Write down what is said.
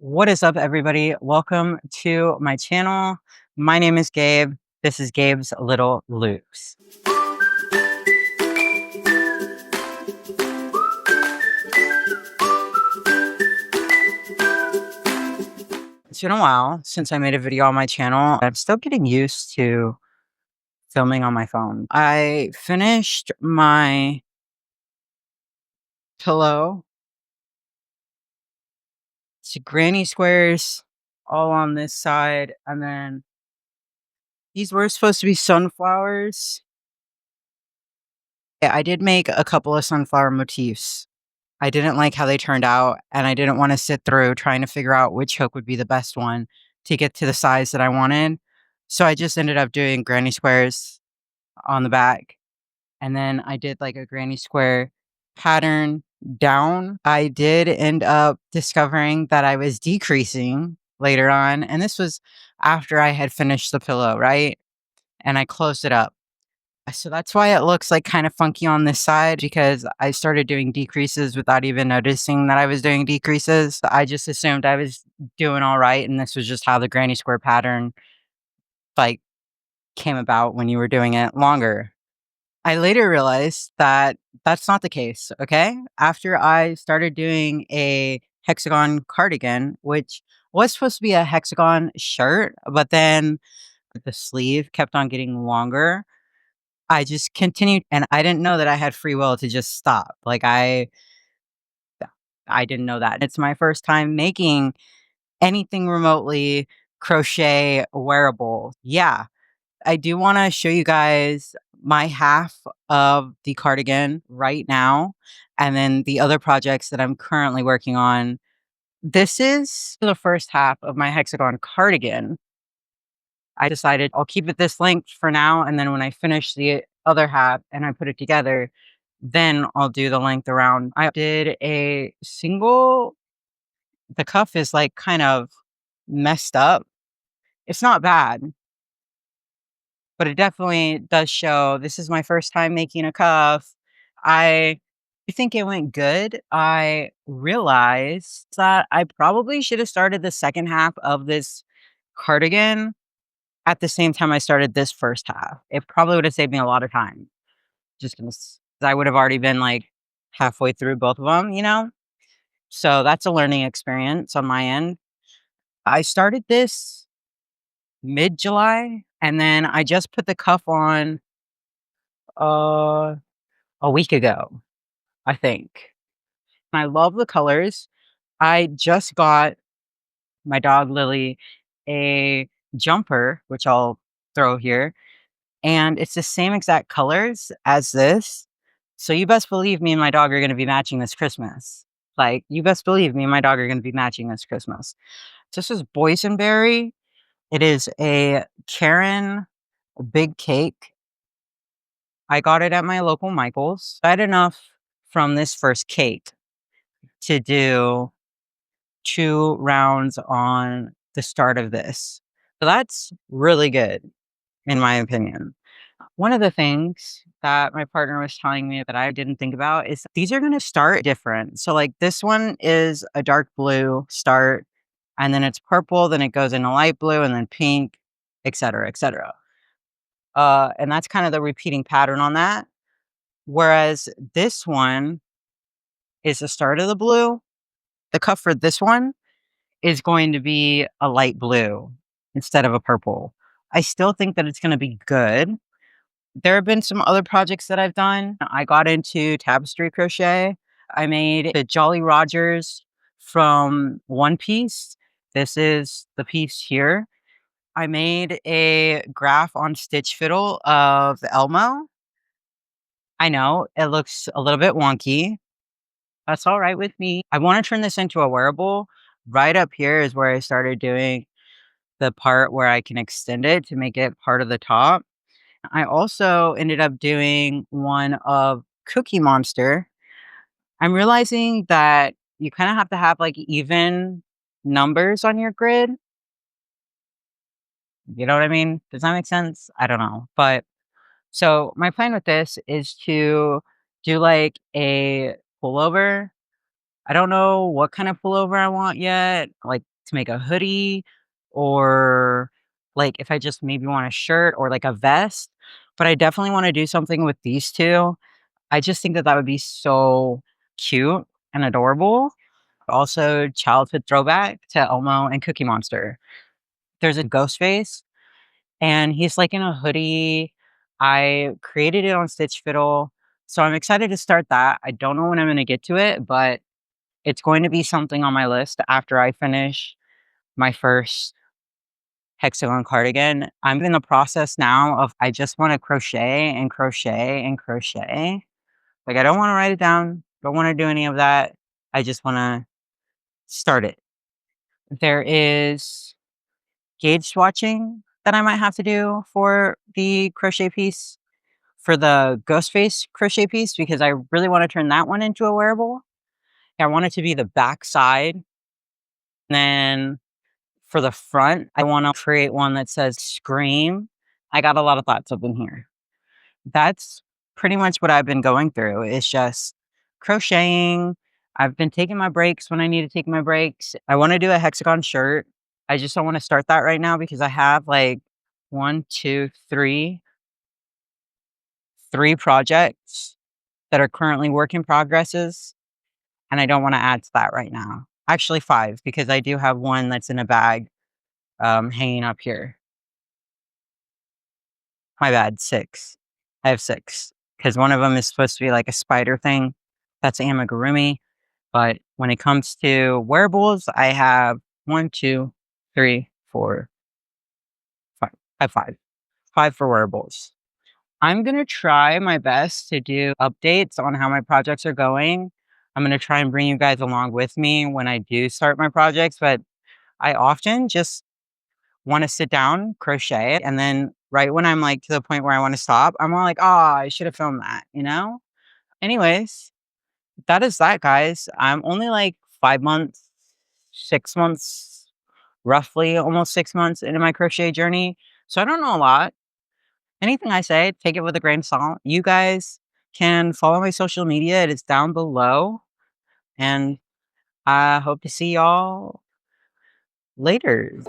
What is up, everybody? Welcome to my channel. My name is Gabe. This is Gabe's Little Loops. It's been a while since I made a video on my channel. I'm still getting used to filming on my phone. I finished my pillow. It's granny squares all on this side, and then these were supposed to be sunflowers. Yeah, I did make a couple of sunflower motifs. I didn't like how they turned out, and I didn't wanna sit through trying to figure out which hook would be the best one to get to the size that I wanted. So I just ended up doing granny squares on the back, and then I did, like, a granny square pattern down. I did end up discovering that I was decreasing later on, and this was after I had finished the pillow, right? And I closed it up. So that's why it looks, like, kinda funky on this side because I started doing decreases without even noticing that I was doing decreases. I just assumed I was doing alright, and this was just how the granny square pattern, like, came about when you were doing it longer. I later realized that that's not the case, okay? After I started doing a hexagon cardigan, which was supposed to be a hexagon shirt, but then the sleeve kept on getting longer. I just continued, and I didn't know that I had free will to just stop. Like, I didn't know that. It's my first time making anything remotely crochet wearable. Yeah, I do wanna show you guys my half of the cardigan right now, and then the other projects that I'm currently working on. This is the first half of my hexagon cardigan. I decided I'll keep it this length for now, and then when I finish the other half and I put it together, then I'll do the length around. I did a single. The cuff is, like, kind of messed up. It's not bad, but it definitely does show this is my first time making a cuff. I think it went good. I realized that I probably should have started the second half of this cardigan at the same time I started this first half. It probably would have saved me a lot of time. Just 'cause I would have already been, like, halfway through both of them, you know? So that's a learning experience on my end. I started this mid-July, and then I just put the cuff on, uh, a week ago, I think. And I love the colors. I just got my dog Lily a jumper, which I'll throw here, and it's the same exact colors as this. So you best believe me and my dog are gonna be matching this Christmas. Like, you best believe me and my dog are gonna be matching this Christmas. This is boysenberry. It is a Karen big cake. I got it at my local Michael's. I had enough from this first cake to do 2 rounds on the start of this. So that's really good in my opinion. One of the things that my partner was telling me that I didn't think about is these are gonna start different. So, like, this one is a dark blue start, and then it's purple, then it goes into light blue, and then pink, etcetera, etcetera. And that's kind of the repeating pattern on that. Whereas this one is the start of the blue. The cuff for this one is going to be a light blue instead of a purple. I still think that it's gonna be good. There have been some other projects that I've done. I got into tapestry crochet. I made the Jolly Rogers from One Piece. This is the piece here. I made a graph on stitch fiddle of Elmo. I know it looks a little bit wonky. That's all right with me. I want to turn this into a wearable. Right up here is where I started doing the part where I can extend it to make it part of the top. I also ended up doing one of Cookie Monster. I'm realizing that you kind of have to have, like, even numbers on your grid. You know what I mean? Does that make sense? I don't know. But so my plan with this is to do, like, a pullover. I don't know what kind of pullover I want yet. Like, to make a hoodie, or like if I just maybe want a shirt or like a vest, but I definitely want to do something with these two. I just think that that would be so cute and adorable. Also, childhood throwback to Elmo and Cookie Monster. There's a ghost face, and he's like in a hoodie. I created it on Stitch Fiddle, so I'm excited to start that. I don't know when I'm going to get to it, but it's going to be something on my list after I finish my first Hexagon cardigan. I'm in the process now of I just want to crochet and crochet and crochet. Like, I don't want to write it down, don't want to do any of that. I just want to start it. There is gauge swatching that I might have to do for the crochet piece, for the ghost face crochet piece, because I really want to turn that one into a wearable. I want it to be the back side. Then for the front, I want to create one that says scream. I got a lot of thoughts up in here. That's pretty much what I've been going through. It's just crocheting. I've been taking my breaks when I need to take my breaks. I want to do a hexagon shirt. I just don't want to start that right now because I have like one, two, three projects that are currently work in progresses. And I don't want to add to that right now. Actually, five, because I do have one that's in a bag hanging up here. My bad, six. I have six because one of them is supposed to be like a spider thing. That's amigurumi. But when it comes to wearables, I have one, two, three, four, five. I have five. Five for wearables. I'm going to try my best to do updates on how my projects are going. I'm going to try and bring you guys along with me when I do start my projects, but I often just want to sit down, crochet, and then right when I'm like to the point where I want to stop, I'm all like, oh, I should have filmed that, you know? Anyways, that is that, guys. I'm only like 5 months, 6 months, roughly almost 6 months into my crochet journey. So I don't know a lot. Anything I say, take it with a grain of salt. You guys can follow my social media. It is down below. And I hope to see y'all later.